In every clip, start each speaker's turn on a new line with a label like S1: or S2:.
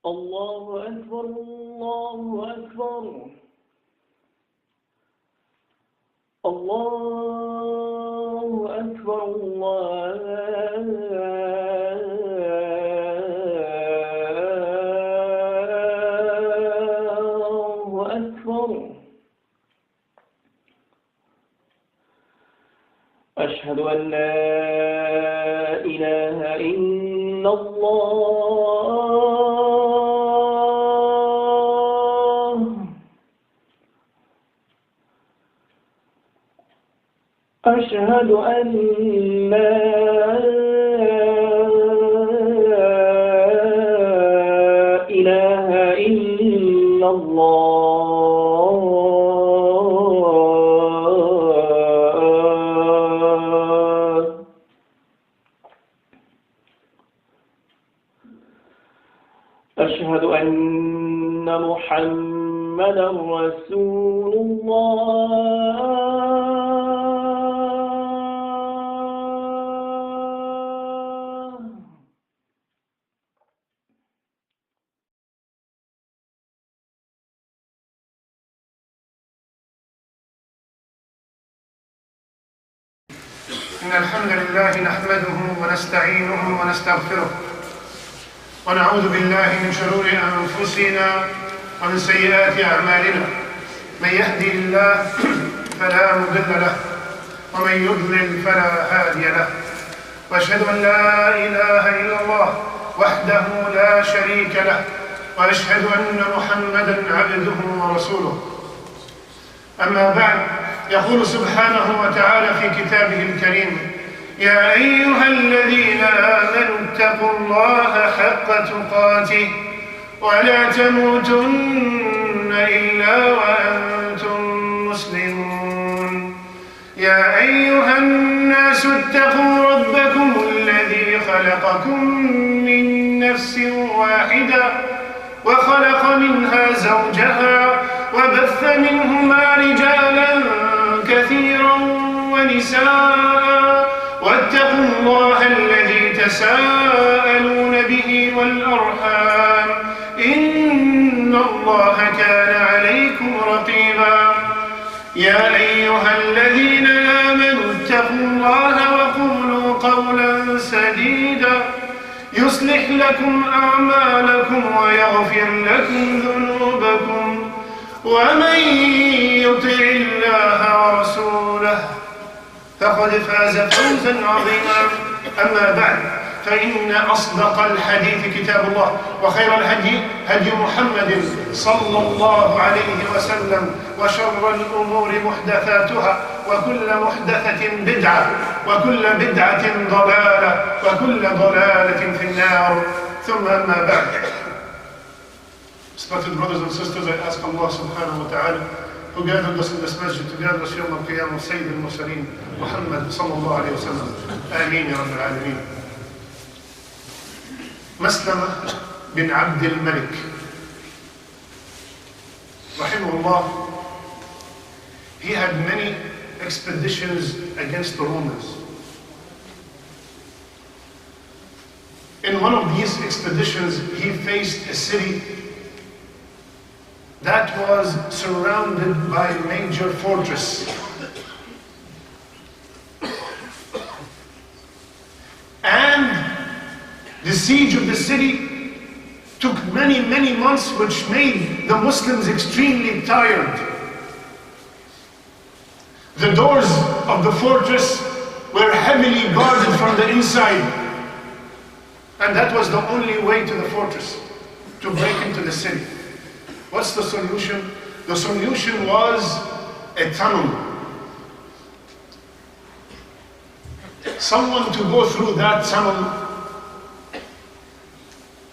S1: الله أكبر الله أكبر الله أكبر الله أكبر. أشهد أن لا إله إلا الله. أشهد أن لا إله إلا الله. أشهد أن محمدا رسول الله.
S2: إن الحمد لله نحمده ونستعينه ونستغفره ونعوذ بالله من شرور أنفسنا ومن سيئات أعمالنا. من يهدي الله فلا مضل له ومن يضلل فلا هادي له. وأشهد أن لا إله إلا الله وحده لا شريك له وأشهد أن محمدا عبده ورسوله. أما بعد، يقول سبحانه وتعالى في كتابه الكريم: يا أيها الذين آمنوا اتقوا الله حق تقاته ولا تموتن إلا وأنتم مسلمون. يا أيها الناس اتقوا ربكم الذي خلقكم من نفس واحدة وخلق منها زوجها وبث منهما رجالا كثيرا ونساء واتقوا الله الذي تساءلون به والأرحام إن الله كان عليكم رقيبا. يا أيها الذين آمنوا اتقوا الله وقولوا قولا سديدا يصلح لكم أعمالكم ويغفر لكم ذنوبكم ومن يطع الله ورسوله فقد فاز فوزا عظيما. أما بعد، فإن أصدق الحديث كتاب الله وخير الهدي هدي محمد صلى الله عليه وسلم وشر الأمور محدثاتها وكل محدثة بدعة وكل بدعة ضلالة وكل ضلالة في النار. ثم أما بعد. Respected brothers and sisters, I ask Allah subhanahu wa ta'ala who gathered us in this masjid to gather us Yawm al-Qiyamah with Sayyid al-Mursaleen Muhammad sallallahu alayhi wa sallam. Ameen ya Rabbil Alameen. Maslama bin Abd al-Malik rahimahullah, he had many expeditions against the Romans. In one of these expeditions, he faced a city that was surrounded by a major fortress. And the siege of the city took many, many months, which made the Muslims extremely tired. The doors of the fortress were heavily guarded from the inside, and that was the only way to the fortress, to break into the city. What's the solution? The solution was a tunnel. Someone to go through that tunnel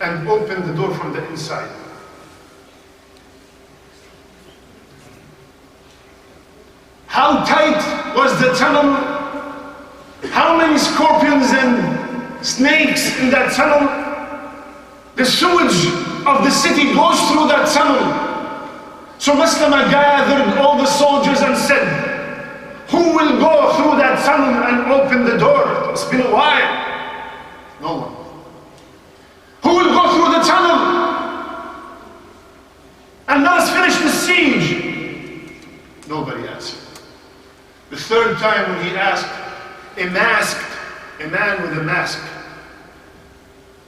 S2: and open the door from the inside. How tight was the tunnel? How many scorpions and snakes in that tunnel? The sewage of the city goes through that tunnel. So Maslama gathered all the soldiers and said, who will go through that tunnel and open the door? It's been a while. No one. Who will go through the tunnel? third time when he asked, a man with a mask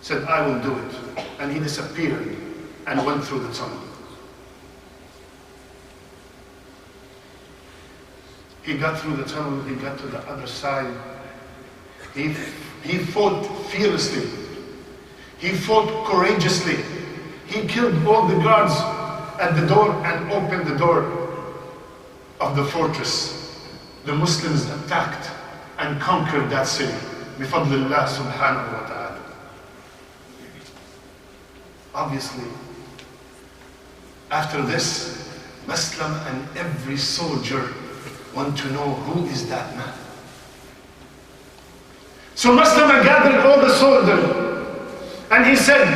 S2: said, I will do it. And he disappeared and went through the tunnel. He got through the tunnel, he got to the other side. He fought fearlessly. He fought courageously. He killed all the guards at the door and opened the door of the fortress. The Muslims attacked and conquered that city. Bifadlillah subhanahu wa ta'ala. Obviously, after this, Muslim and every soldier want to know who is that man. So Muslim gathered all the soldiers and he said,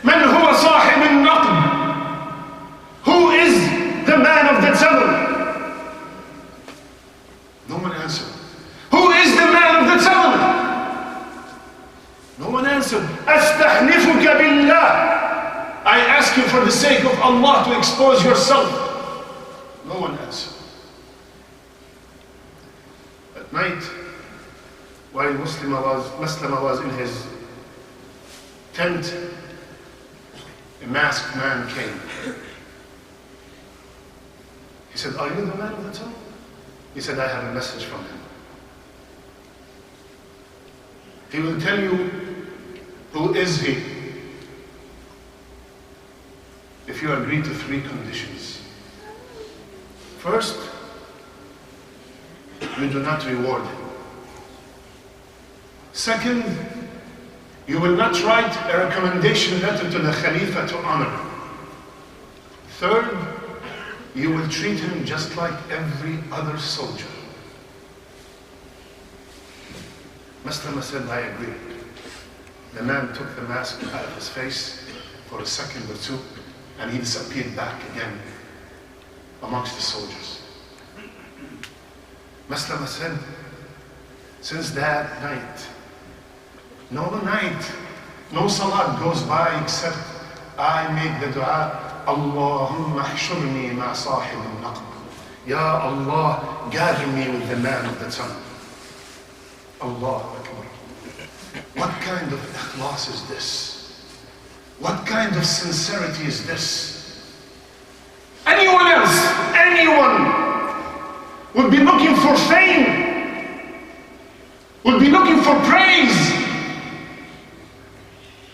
S2: Man huwa sahib al-naqb? Who is the man of the tunnel? No one answered. Who is the man of the tunnel? No one answered. Astahnifuka billah. I ask you for the sake of Allah to expose yourself. No one answered. At night, while Muslim was in his tent, a masked man came. He said, are you the man of the tunnel? He said, I have a message from him. He will tell you who is he if you agree to 3 conditions. First, you do not reward him. Second, you will not write a recommendation letter to the Khalifa to honor him. Third, you will treat him just like every other soldier. Maslama said, I agree. The man took the mask out of his face for a second or two, and he disappeared back again amongst the soldiers. Maslama said, since that night, no salat goes by except I make the dua, Allahumma hshurni ma sahib al-naqb. Ya Allah, gather me with the man of the tunnel. Allahu Akbar. What kind of ikhlas is this? What kind of sincerity is this? Anyone would be looking for fame, would be looking for praise,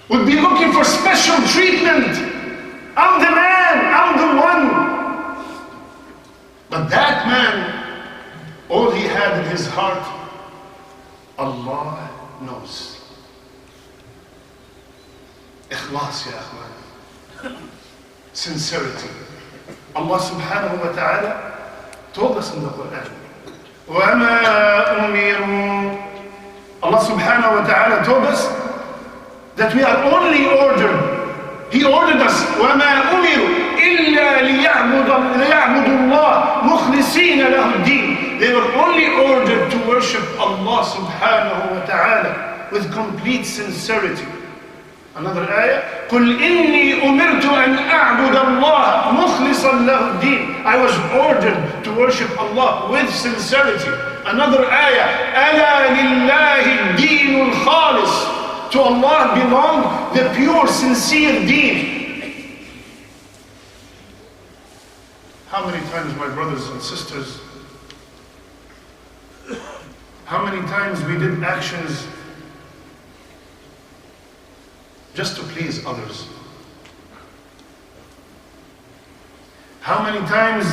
S2: would be looking for special treatment. I'm the man, I'm the one. But that man, all he had in his heart, Allah knows. Ikhlas, ya akhwan. Sincerity. Allah subhanahu wa ta'ala told us in the Quran, وَمَا أُمِرُوا. Allah subhanahu wa ta'ala told us that we are only ordered. He ordered us, وَمَا أُمِرُوا إِلَّا لِيَعْبُدُوا اللَّهَ مُخْلِصِينَ لَهُ الدِّينَ. They were only ordered to worship Allah subhanahu wa ta'ala with complete sincerity. Another ayah, قُلْ إِنِّي أُمِرْتُ أَنْ أَعْبُدَ اللَّهَ مُخْلِصًا لَهُ الدِّينَ. I was ordered to worship Allah with sincerity. Another ayah, أَلَا لِلَّهِ الدِّينُ الْخَالِصِ. To Allah belong the pure, sincere deen. How many times, my brothers and sisters, how many times we did actions just to please others? How many times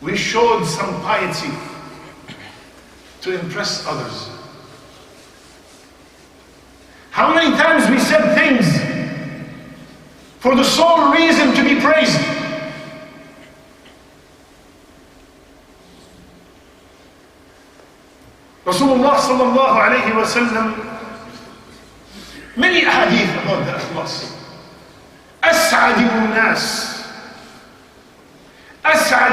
S2: we showed some piety to impress others? How many times we said things for the sole reason to be praised? Rasulullah sallallahu alayhi wa sallam, many ahadith about the ikhlas. أسعد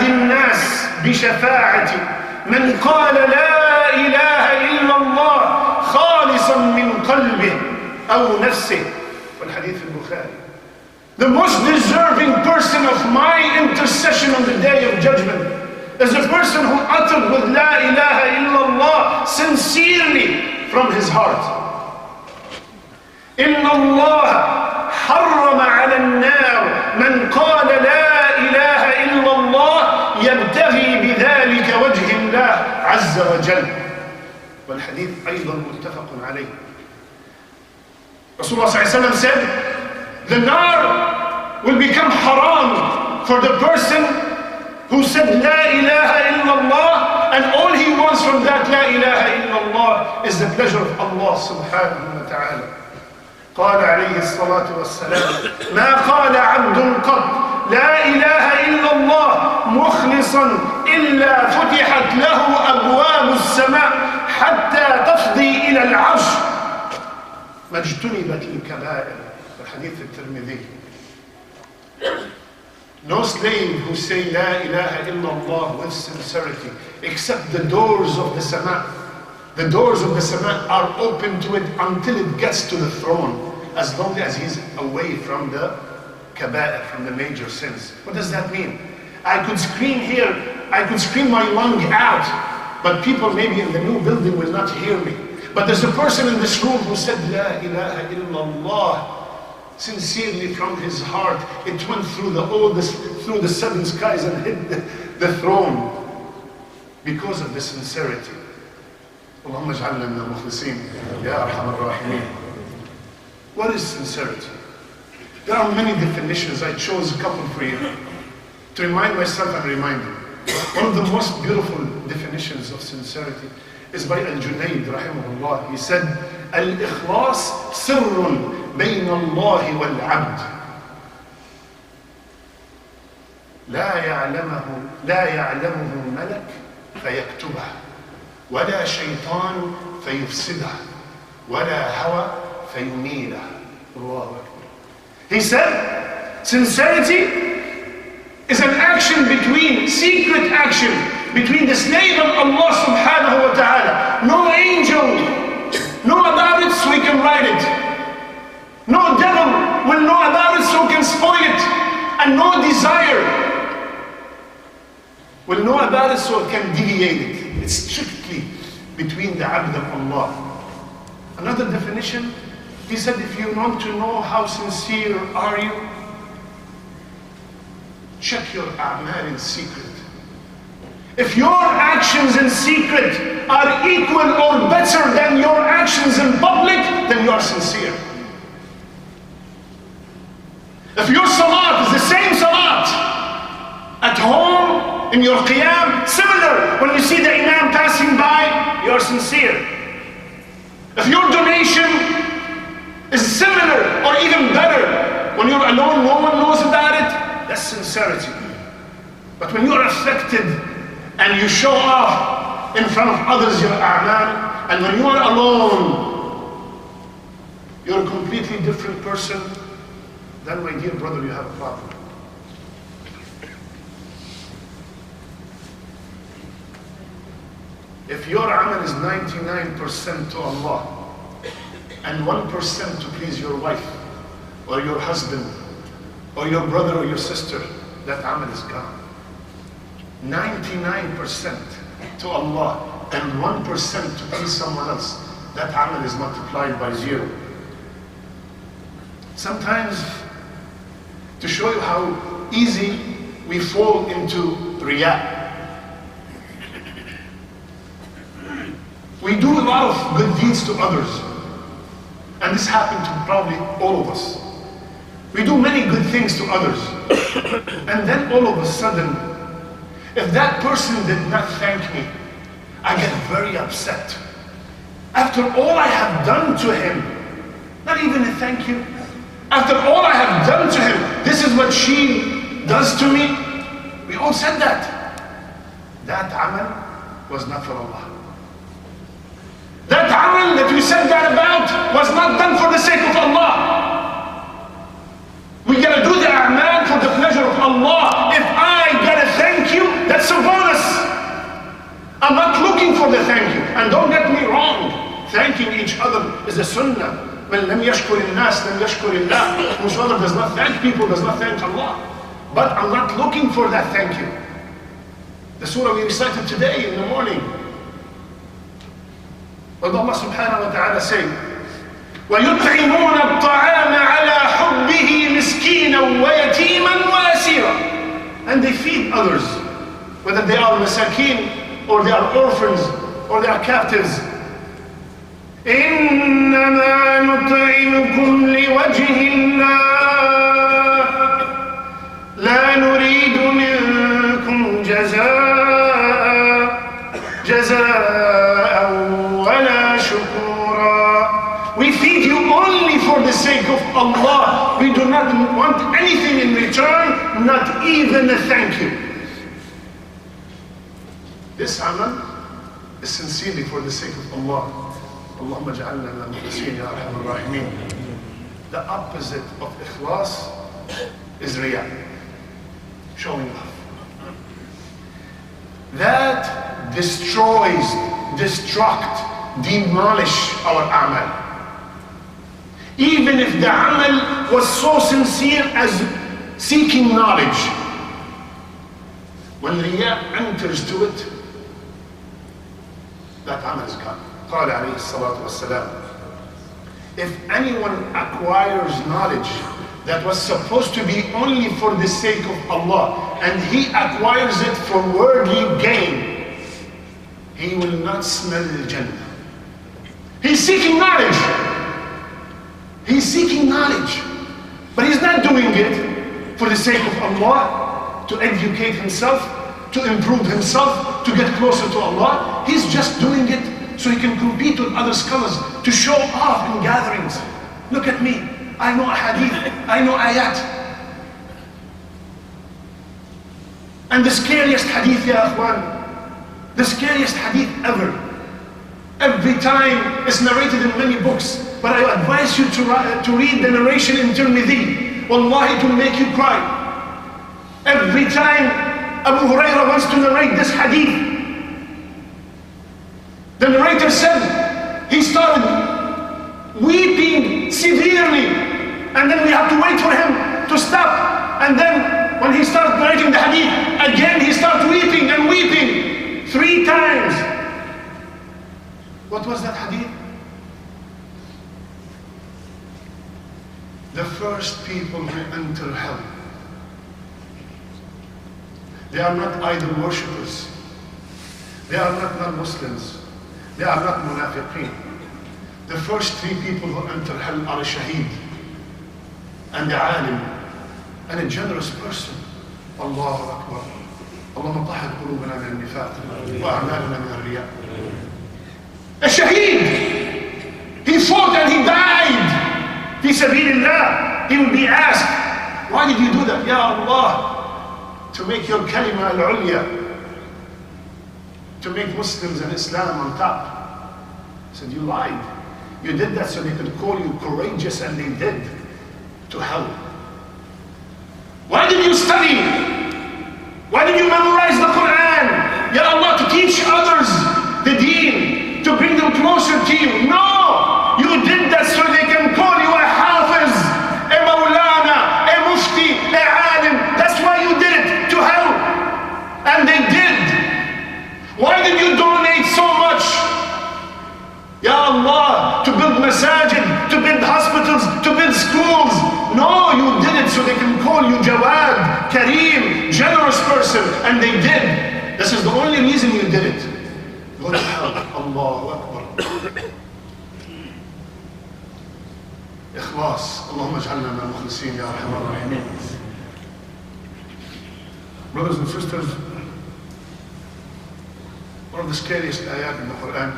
S2: الناس بشفاعة من قال لا إله إلا الله خالصا من قلبه أو نفسه. والحديث البخاري. The most deserving person of my intercession on the day of judgment is a person who uttered with La ilaha illallah sincerely from his heart. إن الله حرم على النار من قال لا إله إلا الله يبتغي بذلك وجه الله عز وجل. والحديث أيضا متفق عليه. Rasulullah ﷺ said, the nar will become haram for the person who said La ilaha illallah, and all he wants from that La ilaha illallah is the pleasure of Allah subhanahu wa ta'ala. قال عليه الصلاة والسلام ما قال عبد قط لا إله إلا الله مخلصا إلا فتحت له أبواب السماء حتى تفضي إلى العرش ما اجتنبت الكبائر. الحديث الترمذي. No slave who say La ilaha illallah with sincerity except the doors of the sama. The doors of the sama are open to it until it gets to the throne, as long as he's away from the kaba'ir, from the major sins. What does that mean? I could scream here, I could scream my lung out, but people maybe in the new building will not hear me. But there's a person in this room who said La ilaha illallah sincerely from his heart. It went through the seven skies and hit the throne because of the sincerity. Allahumma ij'alna min al-mukhlisin ya arhamar rahimin. What is sincerity? There are many definitions. I chose a couple for you to remind myself and remind you. One of the most beautiful definitions of sincerity is by Al-Junayd rahimahullah. He said, Al-Ikhlas sirrun bayna Allahi wal-abd. لا يعلمه ملك فيكتبه ولا شيطان فيفسده ولا هوى فيميله. الله Akbar. He said, sincerity is an action secret action between the slave and Allah subhanahu wa ta'ala. No angel know about it so he can write it. No devil will know about it so he can spoil it. And no desire will know about it so it can deviate it. It's strictly between the abd and Allah. Another definition, he said, if you want to know how sincere are you, check your a'mal in secret. If your actions in secret are equal or better than your actions in public, then you are sincere. If your salat is the same salat at home, in your qiyam, similar when you see the imam passing by, you are sincere. If your donation is similar or even better when you're alone, no one knows about it, that's sincerity. But when you are affected and you show off in front of others your a'mal, and when you are alone, you're a completely different person, then my dear brother, you have a problem. If your amal is 99% to Allah and 1% to please your wife or your husband or your brother or your sister, that amal is gone. 99% to Allah and 1% to please someone else, that amal is multiplied by 0. Sometimes, to show you how easy we fall into riyah, we do a lot of good deeds to others, and this happened to probably all of us. We do many good things to others, and then all of a sudden, if that person did not thank me, I get very upset. After all I have done to him, not even a thank you. After all I have done to him, this is what she does to me. We all said that. That amal was not for Allah. That amal that we said that about was not done for the sake of Allah. We gotta do the a'mal for the pleasure of Allah. If I get a thank you, that's a bonus. I'm not looking for the thank you. And don't get me wrong, thanking each other is a sunnah. من لم يشكر الناس لم يشكر الله. Whosoever does not thank people does not thank Allah. But I'm not looking for that thank you. The surah we recited today in the morning. What Allah subhanahu wa ta'ala say? وَيُطْعِمُونَ الطَّعَامَ عَلَى حُبِّهِ مِسْكِينًا وَيَتِيمًا وَأَسِيرًا. And they feed others, whether they are masakin, or they are orphans, or they are captives. إِنَّمَا نُطْعِمُكُمْ لِوَجْهِ اللَّهِ لَا نُرِيدُ مِنكُمْ جَزَاءً وَلَا شُكُورًا. We feed you only for the sake of Allah. We do not want anything in return, not even a thank you. This amal is sincerely for the sake of Allah. Allahumma ja'alna min al-mukhlisin ya arhamar rahimin. The opposite of ikhlas is riya, showing off. That destroys, demolish our amal. Even if the amal was so sincere as seeking knowledge, when riya enters to it, that amal is gone. قال عليه الصلاة والسلام, if anyone acquires knowledge that was supposed to be only for the sake of Allah, and he acquires it for worldly gain, he will not smell the Jannah. He's seeking knowledge. He's seeking knowledge. But he's not doing it for the sake of Allah, to educate himself, to improve himself, to get closer to Allah. He's just doing it so he can compete with other scholars, to show off in gatherings. Look at me, I know a hadith, I know ayat. And the scariest hadith, ya akhwan, the scariest hadith ever. Every time it's narrated in many books, but I advise you to read the narration in Tirmidhi. Wallahi, it will make you cry. Every time Abu Hurairah wants to narrate this hadith, the narrator said he started weeping severely, and then we have to wait for him to stop. And then when he started narrating the hadith, again he started weeping and weeping 3 times. What was that hadith? The first people who enter hell, they are not idol worshippers, they are not non-Muslims, they are not munafiqeen. The first 3 people who enter hell are a shaheed, and a alim, and a generous person. Allahu Akbar. Allahumma tahhir qulubana min al-nifaq wa a'malana min al-riya. A shaheed, he fought and he died fi sabilillah. He will be asked, why did you do that? Ya Allah, to make your kalima al-ulya, to make Muslims and Islam on top. He said, you lied. You did that so they could call you courageous, and they did. To hell. Why did you study? Why did you memorize the Quran? Ya Allah, to teach others the deen, to bring them closer to you. No! You did that so they can call you a hafiz, a maulana, a mufti, a alim. That's why you did it. To hell. And they did. Why did you donate so much? Ya Allah, to build masajid, to build hospitals, to build schools. No, you did it so they can call you Jawad, Kareem, generous person. And they did. This is the only reason you did it. Go to hell. Allahu Akbar. Ikhlas. Allahumma ja'alna min al-mukhlisin ya arhamar rahimin. Brothers and sisters, one of the scariest ayat in the Quran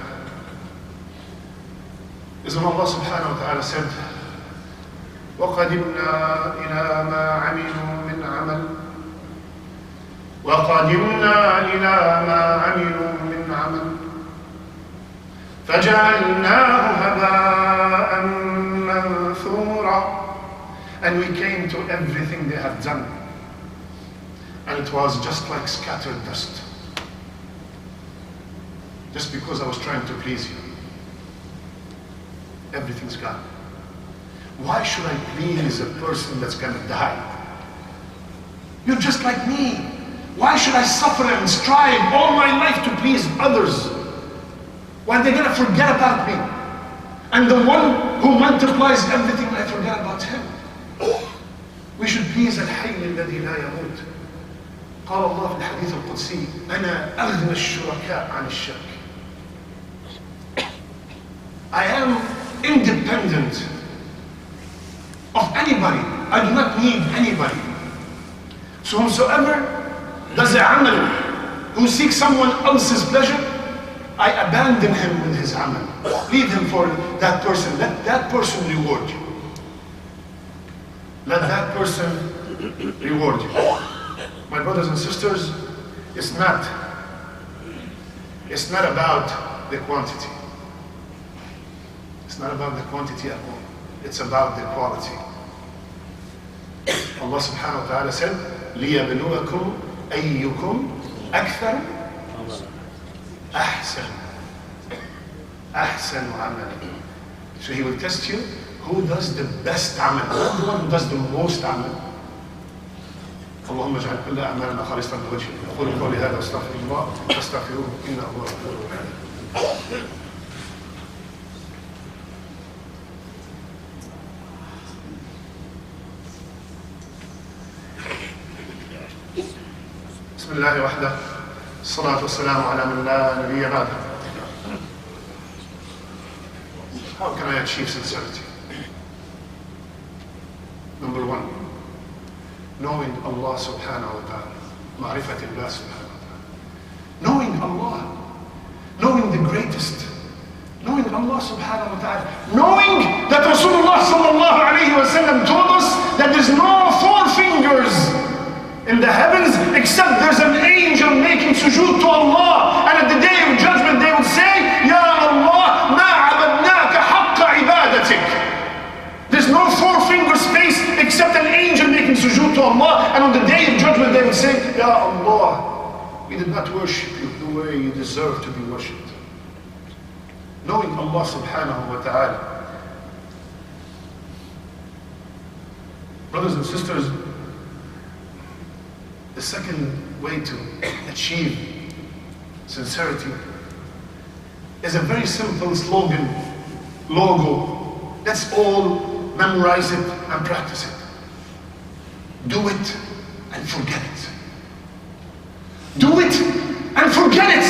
S2: is when Allah subhanahu wa ta'ala said, وَقَدِمْنَا إِلَى مَا عَمِلُوا مِنْ عَمَلٍ وَقَدِمْنَا إِلَى مَا عَمِلُوا مِنْ عَمَلٍ فَجَعَلْنَاهُ هَبَاءً مَنْثُورًا. And we came to everything they have done, and it was just like scattered dust. Just because I was trying to please you. Everything's gone. Why should I please a person that's gonna die? You're just like me. Why should I suffer and strive all my life to please others when they're going to forget about me? And the one who multiplies everything, I forget about him. We should please الحي الذي لا يموت. قال الله في الحديث القدسي أنا أغنى الشركاء عن الشرك. I am independent of anybody. I do not need anybody. So whomsoever does a amal who seeks someone else's pleasure, I abandon him with his amal. Leave him for that person. Let that person reward you. Let that person reward you. My brothers and sisters, it's not about the quantity. It's not about the quantity at all. It's about the quality. Allah subhanahu wa ta'ala said, لِيَبْلُوَكُمْ أَيُّكُمْ أَكْثَرُ أَحْسَنُ عَمَلًا. So He will test you who does the best amal, not the one who does the most amal. اللهم اجعل كل أعمالنا خالصة لوجهك. أقول قولي هذا واستغفر الله فاستغفروه إنه هو الغفور الرحيم. بسم الله وحده الصلاة والسلام على من لا نبي بعده. How can I achieve sincerity? Number one, knowing Allah subhanahu wa ta'ala. معرفة الله subhanahu wa ta'ala. Knowing Allah. Knowing the greatest. Knowing Allah subhanahu wa ta'ala. Knowing that Rasulullah sallallahu alayhi wa sallam told us that there's no four fingers in the heavens except there's an angel making sujood to Allah. And at the day of judgment they would say, Ya Allah, ma abadnaka haqqa ibadatik. There's no four finger space except an angel making sujood to Allah. And on the day of judgment they would say, Ya Allah, we did not worship you the way you deserve to be worshipped. Knowing Allah subhanahu wa ta'ala. Brothers and sisters, the second way to achieve sincerity is a very simple slogan, logo. Let's all memorize it and practice it. Do it and forget it. Do it and forget it.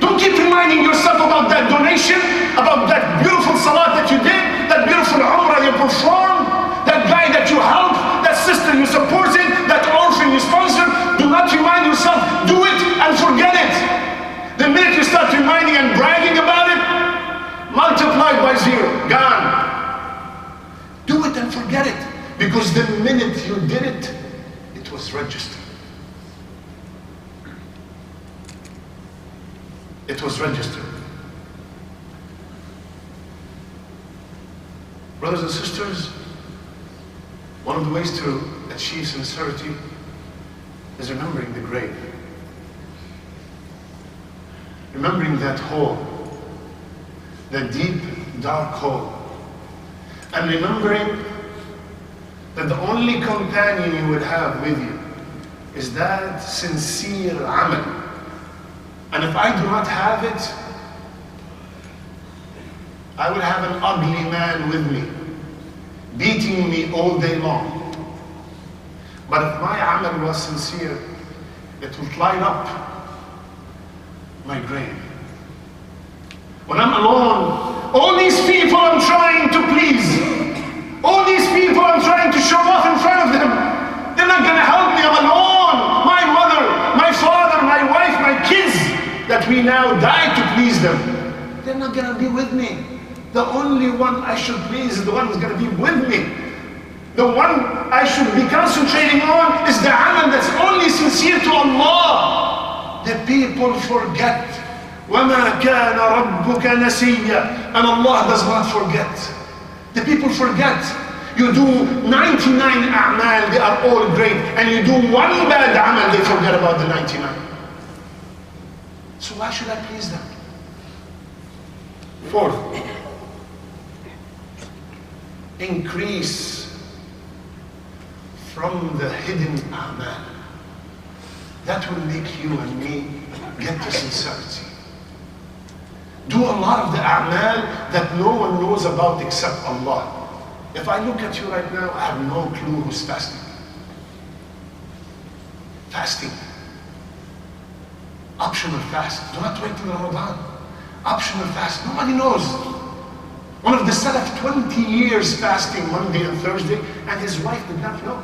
S2: Don't keep reminding yourself about that donation, about that beautiful salat that you did, that beautiful umrah you performed, that guy that you helped, that sister you supported, that orphan you sponsored. Do not remind yourself. Do it and forget it. The minute you start reminding and bragging about it, multiplied by zero, gone. Do it and forget it. Because the minute you did it, it was registered. It was registered. Brothers and sisters, one of the ways to achieve sincerity is remembering the grave. Remembering that hole, that deep, dark hole. And remembering that the only companion you will have with you is that sincere amal. And if I do not have it, I will have an ugly man with me, beating me all day long. But if my amal was sincere, it would light up my grave. When I'm alone, all these people I'm trying to please, all these people I'm trying to show off in front of them, they're not going to help me. I'm alone. My mother, my father, my wife, my kids, that we now die to please them, they're not going to be with me. The only one I should please is the one who's going to be with me. The one I should be concentrating on is the amal that's only sincere to Allah. The people forget. وَمَا كَانَ رَبُّكَ نَسِيًّا. And Allah does not forget. The people forget. You do 99 a'mal, they are all great. And you do one bad amal, they forget about the 99. So why should I please them? Fourth, increase from the hidden a'mal. That will make you and me get to sincerity. Do a lot of the a'mal that no one knows about except Allah. If I look at you right now, I have no clue who's fasting. Fasting. Optional fast. Do not wait till Ramadan. Optional fast. Nobody knows. One of the Salaf, 20 years fasting Monday and Thursday, and his wife did not know.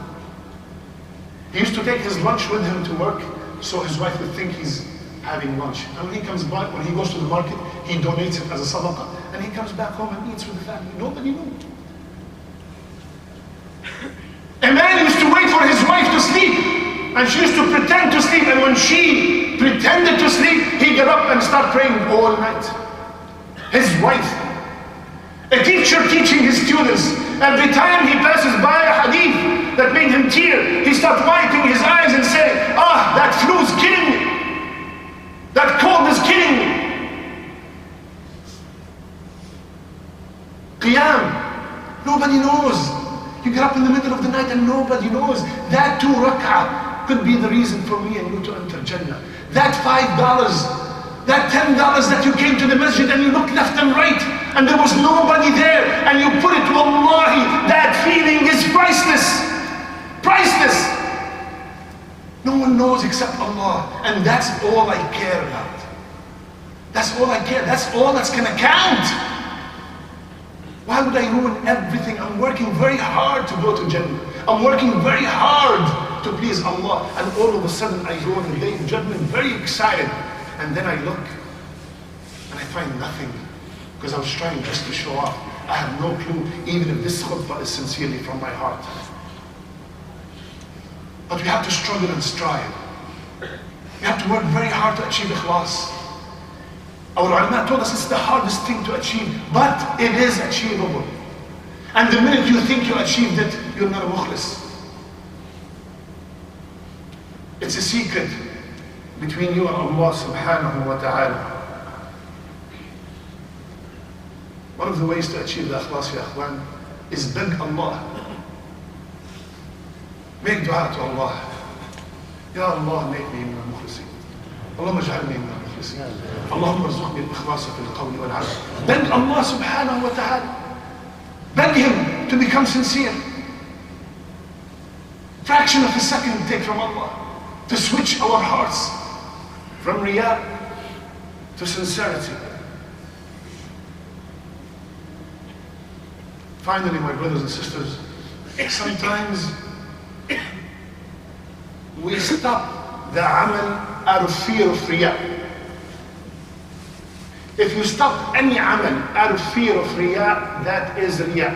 S2: He used to take his lunch with him to work, so his wife would think he's having lunch. And when he comes back, when he goes to the market, he donates it as a sadaqah, and he comes back home and eats with the family. Nobody knew. A man used to wait for his wife to sleep, and she used to pretend to sleep, and when she pretended to sleep, he get up and start praying all night. His wife. A teacher teaching his students, every time he passes by a hadith that made him tear, he starts wiping his eyes and saying, ah, that flu's killing me. That cold is killing me. Qiyam. Nobody knows. You get up in the middle of the night and nobody knows. That 2 rak'ah could be the reason for me and you to enter Jannah. That $5, that $10 that you came to the masjid and you looked left and right and there was nobody there and you put it, wallahi, that feeling is priceless. Priceless. No one knows except Allah, and that's all I care about. That's all I care. That's all that's gonna count. Why would I ruin everything? I'm working very hard to go to Jannah. I'm working very hard to please Allah, and all of a sudden I go on the day of judgment very excited, and then I look and I find nothing, because I was trying just to show off. I have no clue even if this khutbah is sincerely from my heart. But we have to struggle and strive. We have to work very hard to achieve ikhlas. Our ulama told us it's the hardest thing to achieve, but it is achievable. And the minute you think you achieved it, you're not a mukhlis. It's a secret between you and Allah subhanahu wa ta'ala. One of the ways to achieve the ikhlas, ya akhwan, is beg Allah. Make dua to Allah. Ya Allah, make me min al-mukhlisin. Allahumma ij'alni min al-mukhlisin. Allahumma arzuqni al-ikhlasa fi al-qawli wal-'amal. Beg Allah subhanahu wa ta'ala. Beg Him to become sincere. Fraction of a second take from Allah to switch our hearts from riyā to sincerity. Finally, my brothers and sisters, sometimes we stop the amal out of fear of riyā. If you stop any amal out of fear of riyā, that is riyā.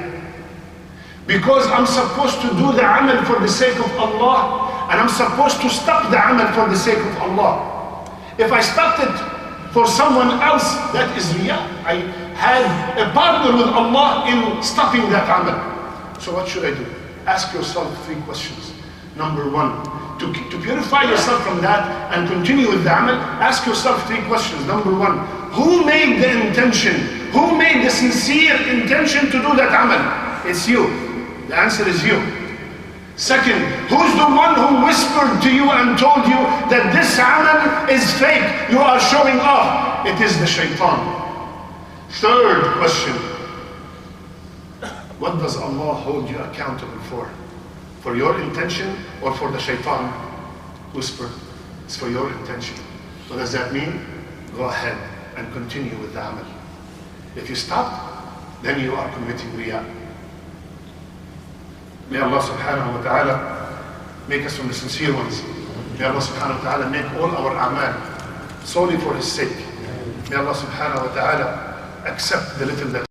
S2: Because I'm supposed to do the amal for the sake of Allah, and I'm supposed to stop the amal for the sake of Allah. If I stopped it for someone else, that is riyā. I had a partner with Allah in stopping that amal. So what should I do? Ask yourself 3 questions. Number 1, to purify yourself from that and continue with the amal, ask yourself 3 questions. Number 1, who made the intention? Who made the sincere intention to do that amal? It's you. The answer is you. Second, who's the one who whispered to you and told you that this amal is fake, you are showing off? It is the shaitan. Third question, what does Allah hold you accountable for? For your intention or for the shaitan whisper? It's for your intention. What does that mean? Go ahead and continue with the amal. If you stop, then you are committing riyā. May Allah subhanahu wa ta'ala make us from the sincere ones. May Allah subhanahu wa ta'ala make all our amal solely for His sake. May Allah subhanahu wa ta'ala accept the little that